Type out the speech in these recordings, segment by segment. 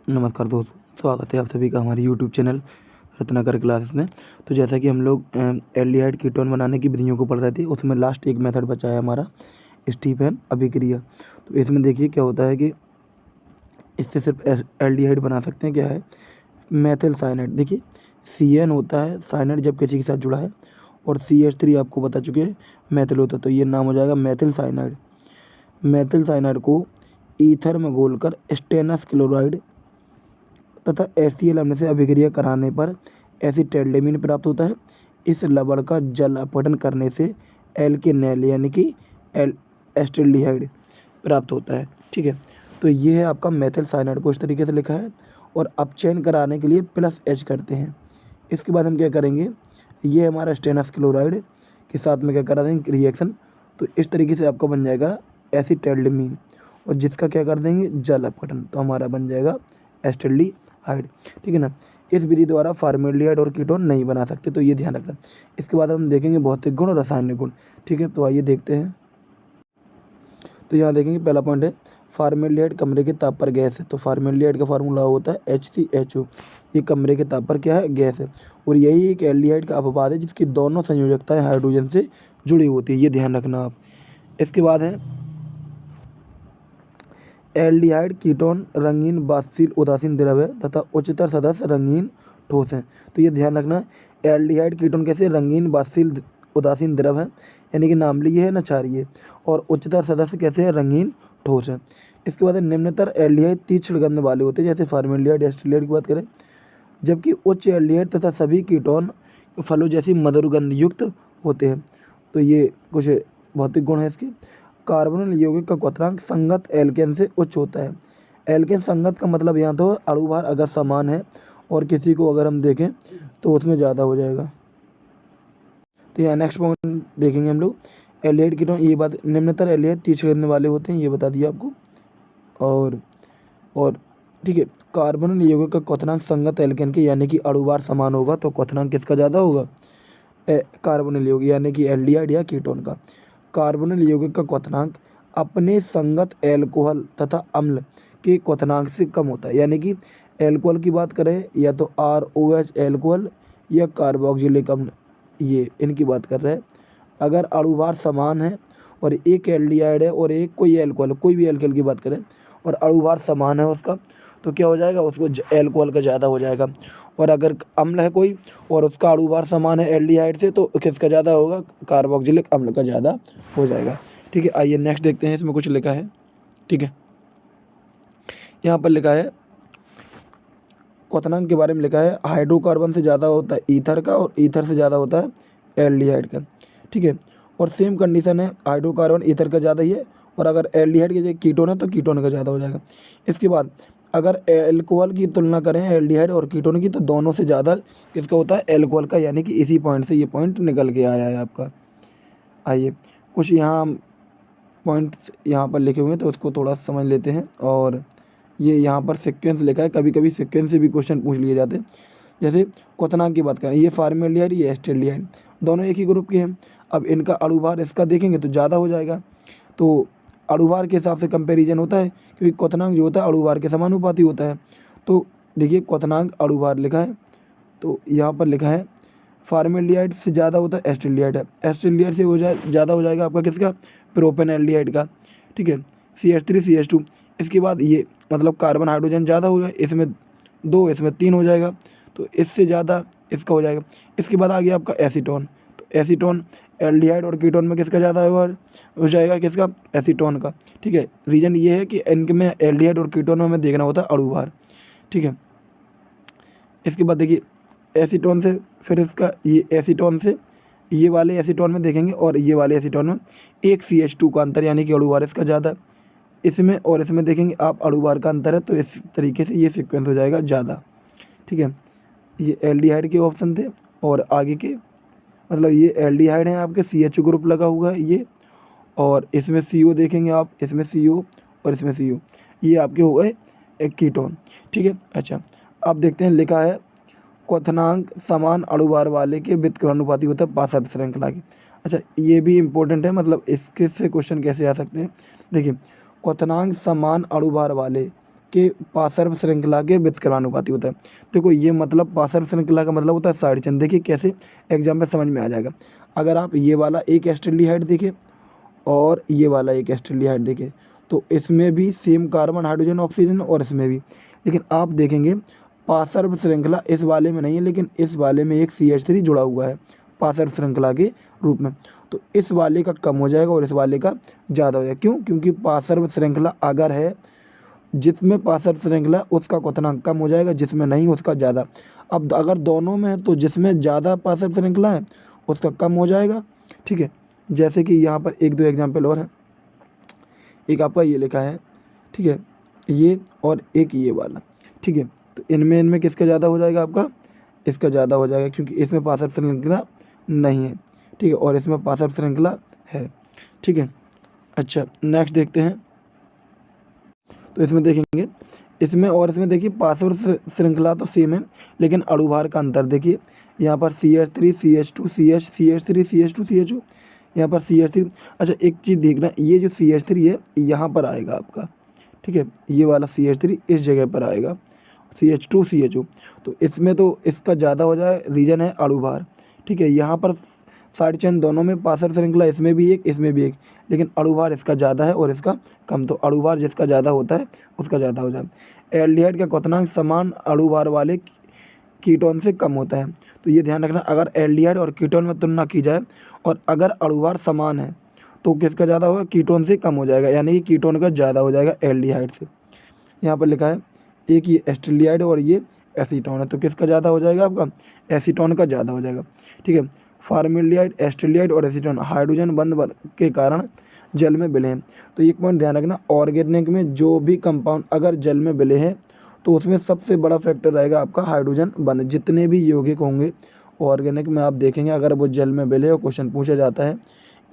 नमस्कार दोस्तों, स्वागत है आप सभी का हमारे यूट्यूब चैनल रत्नाकर क्लासेस में। तो जैसा कि हम लोग एल्डिहाइड कीटोन बनाने की विधियों को पढ़ रहे थे, उसमें लास्ट एक मेथड बचा है हमारा स्टीफन अभिक्रिया। तो इसमें देखिए क्या होता है कि इससे सिर्फ एल्डिहाइड बना सकते हैं। क्या है? Methyl cyanide. देखिए CN होता है साइनाइड जब किसी के साथ जुड़ा है, और CH3 आपको बता चुके हैं मेथिल होता है, तो ये नाम हो जाएगा मेथिल साइनाइड। मेथिल साइनाइड को ईथर में घोलकर स्टेनस क्लोराइड तथा HCl अम्ल से अभिक्रिया कराने पर एसिटाइलडीन प्राप्त होता है। इस लवण का जल अपघटन करने से एल्केनॉल यानी कि एस्टल्डिहाइड प्राप्त होता है। ठीक है, तो ये है आपका मेथिल साइनाइड को इस तरीके से लिखा है, और अपचयन कराने के लिए +H करते हैं। इसके बाद हम क्या करेंगे, ये हमारा स्टेनस क्लोराइड के साथ में क्या करा देंगे रिएक्शन, तो इस तरीके से आपका बन जाएगा एसिटाइलडीन, और जिसका क्या कर देंगे जल अपघटन, तो हमारा बन जाएगा एस्टल्डिहाइड। ठीक है ना। इस विधि द्वारा फॉर्मेल्डिहाइड और कीटोन नहीं बना सकते, तो ये ध्यान रखना। इसके बाद हम देखेंगे भौतिक गुण और रासायनिक गुण। ठीक है, तो आइए देखते हैं। तो यहाँ देखेंगे पहला पॉइंट है फॉर्मेल्डिहाइड कमरे के ताप पर गैस है। तो फॉर्मेल्डिहाइड का फार्मूला होता है HCHO। ये कमरे के ताप पर क्या है, गैस है, और यही एक एल्डिहाइड का अपवाद है जिसकी दोनों संयोजकताएं हाइड्रोजन से जुड़ी होती है, ये ध्यान रखना आप। इसके बाद है एल्डिहाइड कीटोन रंगीन बाष्पशील उदासीन द्रव है तथा उच्चतर सदस्य रंगीन ठोस है। तो ये ध्यान रखना है, एल्डिहाइड कीटोन कैसे रंगीन बाष्पशील उदासीन द्रव है, यानी कि नाम्लीय है न क्षारीय, और उच्चतर सदस्य कैसे है, रंगीन ठोस है। इसके बाद निम्नतर एल्डिहाइड तीक्ष्ण गंध वाले होते हैं, जैसे फॉर्मेल्डिहाइड एस्टल्डिहाइड की बात करें, जबकि उच्च एल्डिहाइड तथा सभी कीटोन फलों जैसी मधुर गंध युक्त होते हैं। तो ये कुछ भौतिक गुण है इसके। कार्बोनिल यौगिक का क्वथनांक संगत एल्केन से उच्च होता है। एल्केन संगत का मतलब यहाँ तो अणु भार अगर समान है और किसी को अगर हम देखें तो उसमें ज़्यादा हो जाएगा। तो यहाँ नेक्स्ट पॉइंट देखेंगे हम लोग एल्डिहाइड कीटोन, ये बात निम्नतर एल्डिहाइड तीक्ष्ण गंध वाले होते हैं, ये बता दिया आपको। और ठीक है, कार्बोनिल यौगिक का क्वथनांक संगत एल्केन के यानी कि अणु भार समान होगा, तो क्वथनांक किसका ज़्यादा होगा, कार्बोनिल यौगिक यानी कि एल्डिहाइड या कीटोन का। कार्बोनिल यौगिक का क्वथनांक अपने संगत एल्कोहल तथा अम्ल के क्वथनांक से कम होता है, यानी कि एल्कोहल की बात करें या तो ROH एल्कोहल या कार्बोक्जिलिक अम्ल, ये इनकी बात कर रहे हैं। अगर अणुभार समान है और एक एल्डिहाइड है और एक कोई एल्कोहल, कोई भी एल्कोहल की बात करें, और अणुभार समान है उसका, तो क्या हो जाएगा, उसको एल्कोहल का ज़्यादा हो जाएगा। और अगर अम्ल है कोई और उसका अणुभार समान है एल्डिहाइड से, तो किसका ज़्यादा होगा, कार्बोक्जिलिक अम्ल का ज़्यादा हो जाएगा। ठीक है, आइए नेक्स्ट देखते हैं, इसमें कुछ लिखा है। ठीक है, यहाँ पर लिखा है क्वथनांक के बारे में लिखा है, हाइड्रोकार्बन से ज़्यादा होता है ईथर का, और ईथर से ज़्यादा होता है एल्डिहाइड का। ठीक है, और सेम कंडीशन है, हाइड्रोकार्बन ईथर का ज़्यादा ही है, और अगर एल्डिहाइड के जगह कीटोन है तो कीटोन का ज़्यादा हो जाएगा। इसके बाद अगर एल्कोहल की तुलना करें एल्डिहाइड और कीटोन की, तो दोनों से ज़्यादा किसका होता है, एल्कोहल का, यानी कि इसी पॉइंट से ये पॉइंट निकल के आया है आपका। आइए कुछ यहाँ पॉइंट्स यहाँ पर लिखे हुए हैं, तो उसको थोड़ा समझ लेते हैं। और ये यहाँ पर सीक्वेंस लिखा है, कभी कभी सीक्वेंस से भी क्वेश्चन पूछ लिए जाते हैं। जैसे क्वथनांक की बात करें, ये फॉर्मेल्डिहाइड, ये एस्टल्डिहाइड, दोनों एक ही ग्रुप के हैं। अब इनका अणुभार इसका देखेंगे तो ज़्यादा हो जाएगा, तो अणुभार के हिसाब से कंपैरिजन होता है, क्योंकि क्वथनांक जो होता है अणुभार के समानुपाती होता है। तो देखिए क्वथनांक अणुभार लिखा है, तो यहाँ पर लिखा है फॉर्मेल्डिहाइड से ज़्यादा होता है एस्टल्डिहाइड है, एस्टल्डिहाइड से ज़्यादा हो जाएगा आपका किसका, प्रोपेनएल्डिहाइड का। ठीक है, CH3 CH2। इसके बाद ये मतलब कार्बन हाइड्रोजन ज़्यादा होगा, इसमें 2 इसमें 3 हो जाएगा, तो इससे ज़्यादा इसका हो जाएगा। इसके बाद आ गया आपका एसीटोन, तो एसीटोन एल्डिहाइड और कीटोन में किसका ज़्यादा हो जाएगा, किसका, एसीटोन का। ठीक है, रीज़न ये है कि इनके में एल्डिहाइड और कीटोन में हमें देखना होता है अणुभार। ठीक है, इसके बाद देखिए एसीटोन से फिर इसका ये एसीटोन से ये वाले एसीटोन में देखेंगे, और ये वाले एसीटोन में एक CH2 का अंतर, यानी कि अणुभार इसका ज़्यादा, इसमें और इसमें देखेंगे आप अणुभार का अंतर है, तो इस तरीके से ये सीक्वेंस हो जाएगा ज़्यादा। ठीक है, ये एल्डिहाइड के ऑप्शन थे, और आगे के मतलब ये एल्डिहाइड हैं आपके, CH ग्रुप लगा हुआ है ये, और इसमें CO देखेंगे आप, इसमें CO और इसमें CO, ये आपके हो गए एक कीटोन। ठीक है, अच्छा अब देखते हैं, लिखा है क्वथनांक समान अणुभार वाले के व्युत्क्रमानुपाती होता है पासवर्ड श्रृंखला के। अच्छा ये भी इम्पोर्टेंट है, मतलब इसके से क्वेश्चन कैसे आ सकते हैं। देखिए क्वथनांक समान अणुभार वाले के पार्श्व श्रृंखला के व्युत्क्रमानुपाती होता है। देखो ये मतलब पार्श्व श्रृंखला का मतलब होता है साइड चेन। देखिए कैसे एग्जाम में समझ में आ जाएगा। अगर आप ये वाला एक एस्टेल्डिहाइड देखें और ये वाला एक एस्टेल्डिहाइड देखें तो इसमें भी सेम कार्बन हाइड्रोजन ऑक्सीजन और इसमें भी, लेकिन आप देखेंगे पार्श्व श्रृंखला इस वाले में नहीं है, लेकिन इस वाले में एक CH3 जुड़ा हुआ है पार्श्व श्रृंखला के रूप में। तो इस वाले का कम हो जाएगा और इस वाले का ज़्यादा हो जाएगा। क्यों? क्योंकि पार्श्व श्रृंखला अगर है, जिसमें पार्श्व श्रृंखला उसका क्वथनांक कम हो जाएगा, जिसमें नहीं उसका ज़्यादा। अब अगर दोनों में है तो जिसमें ज़्यादा पार्श्व श्रृंखला है उसका कम हो जाएगा। ठीक है, जैसे कि यहाँ पर एक दो एग्जाम्पल और है। एक आपका ये लिखा है, ठीक है, ये और एक ये वाला। ठीक है, तो इनमें किसका ज़्यादा हो जाएगा? आपका इसका ज़्यादा हो जाएगा, क्योंकि इसमें पार्श्व श्रृंखला नहीं है। ठीक है, और इसमें पार्श्व श्रृंखला है। ठीक है, अच्छा नेक्स्ट देखते हैं। तो इसमें देखेंगे, इसमें और इसमें देखिए पार्श्व श्रृंखला तो सेम है, लेकिन अणुभार का अंतर देखिए। यहाँ पर CH3 CH2 CH3 CH2 CH2, यहाँ पर CH3। अच्छा एक चीज़ देखना, ये जो CH3 है यहाँ पर आएगा आपका। ठीक है, ये वाला CH3 इस जगह पर आएगा, CH2 CHO। तो इसमें तो इसका ज़्यादा हो जाए, रीजन है अणुभार। ठीक है, यहाँ पर साइड चेन दोनों में पार्श्व श्रृंखला इसमें भी एक इसमें भी एक, लेकिन अणुभार इसका ज़्यादा है और इसका कम। तो अणुभार जिसका ज़्यादा होता है उसका ज़्यादा हो जाता है। एल्डिहाइड का क्वथनांक समान अणुभार वाले कीटोन से कम होता है। तो ये ध्यान रखना, अगर एल्डिहाइड और कीटोन में तुलना की जाए और अगर अणुभार समान है तो किसका ज़्यादा होगा? कीटोन से कम हो जाएगा, यानी कि कीटोन का ज़्यादा हो जाएगा एल्डिहाइड से। यहाँ पर लिखा है एक ये एस्टेल्डिहाइड और ये एसीटोन है, तो किसका ज़्यादा हो जाएगा? आपका एसीटोन का ज़्यादा हो जाएगा। ठीक है, फॉर्मेल्डिहाइड, एस्टेल्डिहाइड और एसीटोन हाइड्रोजन बंध के कारण जल में विलय हैं। तो एक पॉइंट ध्यान रखना, ऑर्गेनिक में जो भी कंपाउंड अगर जल में विलय है तो उसमें सबसे बड़ा फैक्टर रहेगा आपका हाइड्रोजन बंध। जितने भी यौगिक होंगे ऑर्गेनिक में आप देखेंगे, अगर वो जल में विलय और क्वेश्चन पूछा जाता है,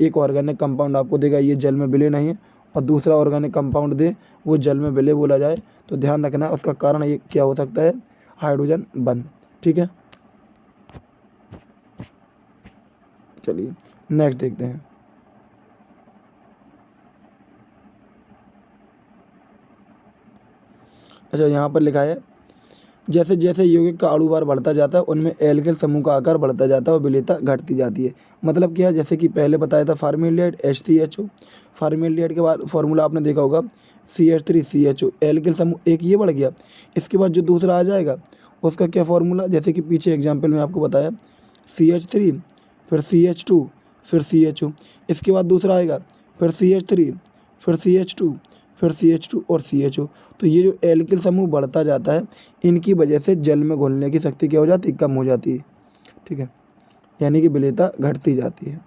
एक ऑर्गेनिक कंपाउंड आपको देगा ये जल में विलय नहीं है, और दूसरा ऑर्गेनिक कंपाउंड दे वो जल में विलय बोला जाए, तो ध्यान रखना उसका कारण ये क्या हो सकता है? हाइड्रोजन बंध। ठीक है, चलिए नेक्स्ट देखते हैं। अच्छा यहाँ पर लिखा है जैसे जैसे यौगिक का अणुभार बढ़ता जाता है उनमें एल्किल समूह का आकार बढ़ता जाता है और विलेयता घटती जाती है। मतलब क्या है? जैसे कि पहले बताया था फॉर्मेल्डिहाइड HCHO, फॉर्मेल्डिहाइड के बाद फॉर्मूला आपने देखा होगा CH3 CHO, एल्किल समूह एक ये बढ़ गया। इसके बाद जो दूसरा आ जाएगा उसका क्या फॉर्मूला? जैसे कि पीछे एग्जाम्पल में आपको बताया CH3 फिर CH2 फिर CHO, इसके बाद दूसरा आएगा फिर CH3 फिर CH2 फिर CH2 और CHO। तो ये जो एल्किल समूह बढ़ता जाता है, इनकी वजह से जल में घुलने की शक्ति क्या हो जाती है? कम हो जाती है। ठीक है, यानी कि विलेयता घटती जाती है।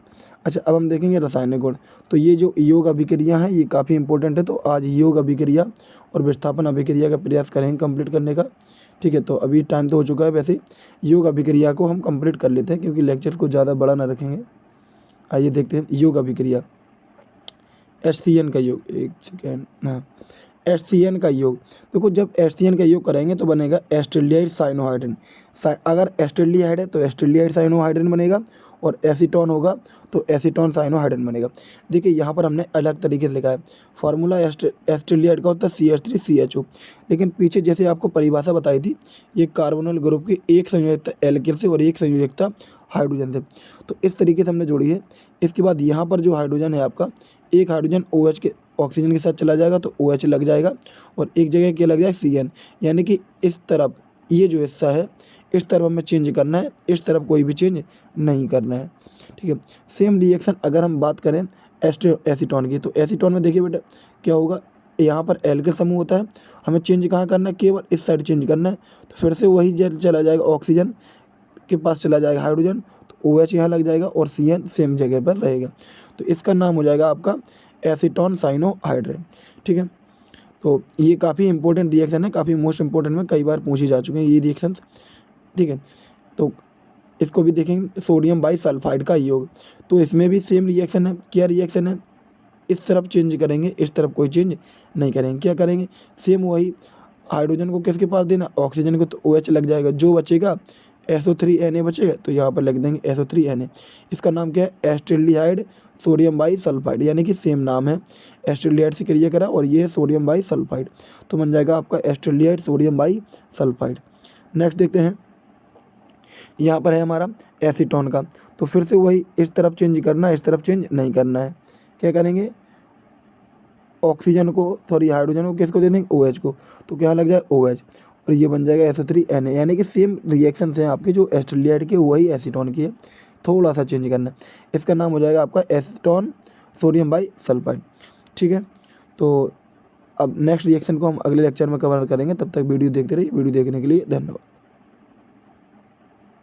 अच्छा अब हम देखेंगे रासायनिक गुण। तो ये जो योग अभिक्रिया है ये काफ़ी इंपॉर्टेंट है, तो आज योग अभिक्रिया और विस्थापन अभिक्रिया का प्रयास करेंगे कंप्लीट करने का। ठीक है, तो अभी टाइम तो हो चुका है, वैसे योग अभिक्रिया को हम कंप्लीट कर लेते हैं क्योंकि लेक्चर को ज़्यादा बड़ा ना रखेंगे। आइए देखते हैं योग अभिक्रिया। HCN का योग, एक सेकेंड, हाँ HCN का योग। देखो जब HCN का योग करेंगे तो बनेगा एस्टेल्डिहाइड साइनोहाइड्रिन। अगर एस्टेल्डिहाइड है तो एस्टेल्डिहाइड साइनोहाइड्रिन बनेगा, और एसीटोन होगा तो एसीटोन साइनोहाइड्रिन बनेगा। देखिए यहाँ पर हमने अलग तरीके से लिखा है। फार्मूला एस्टेल्डिहाइड का होता है CH3 CHO, लेकिन पीछे जैसे आपको परिभाषा बताई थी ये कार्बोनिल ग्रुप की एक संयोजकता एल्किल से और एक संयोजकता हाइड्रोजन से, तो इस तरीके से हमने जोड़ी है। इसके बाद यहाँ पर जो हाइड्रोजन है आपका, एक हाइड्रोजन OH के ऑक्सीजन के साथ चला जाएगा तो OH लग जाएगा, और एक जगह क्या लग जाएगा? CN, यानी कि इस तरफ ये जो हिस्सा है इस तरफ हमें चेंज करना है, इस तरफ कोई भी चेंज नहीं करना है। ठीक है, सेम रिएक्शन अगर हम बात करें एसीटोन की, तो एसीटोन में देखिए बेटा क्या होगा, यहाँ पर एल्किल समूह होता है, हमें चेंज कहाँ करना है? केवल इस साइड चेंज करना है, तो फिर से वही जल चला जाएगा, ऑक्सीजन के पास चला जाएगा हाइड्रोजन, तो OH यहाँ लग जाएगा और CN सेम जगह पर रहेगा, तो इसका नाम हो जाएगा आपका एसीटोन साइनोहाइड्रिन। ठीक है, तो ये काफ़ी इंपॉर्टेंट रिएक्शन है, काफ़ी मोस्ट इंपॉर्टेंट में कई बार पूछी जा चुके हैं ये रिएक्शंस। ठीक है, तो इसको भी देखेंगे सोडियम बाईसल्फाइड का योग। तो इसमें भी सेम रिएक्शन है। क्या रिएक्शन है? इस तरफ चेंज करेंगे, इस तरफ कोई चेंज नहीं करेंगे। क्या करेंगे? सेम वही, हाइड्रोजन को किसके पास देना? ऑक्सीजन को, तो OH लग जाएगा, जो बचेगा SO3Na बचेगा, तो यहाँ पर लिख देंगे SO3Na। इसका नाम क्या है? एस्टेल्डिहाइड सोडियम बाई सल्फाइड, यानी कि सेम नाम है, एसिटाल्डिहाइड से क्रिया करा और ये है सोडियम बाई सल्फाइड, तो बन जाएगा आपका acetaldehyde sodium by sulphide. Next देखते हैं, यहाँ पर है हमारा एसीटोन का, तो फिर से वही इस तरफ चेंज करना है, इस तरफ चेंज नहीं करना है। क्या करेंगे, ऑक्सीजन को सॉरी हाइड्रोजन को किसको दे देंगे, OH को, तो क्या लग जाए OH, और ये बन जाएगा SO3Na, यानी कि सेम रिएक्शन हैं आपके जो एसिटाल्डिहाइड के वही एसीटोन की है, थोड़ा सा चेंज करना है। इसका नाम हो जाएगा आपका एसीटोन सोडियम बाई सल्फाइड। ठीक है, तो अब नेक्स्ट रिएक्शन को हम अगले लेक्चर में कवर करेंगे, तब तक वीडियो देखते रहिए। वीडियो देखने के लिए धन्यवाद।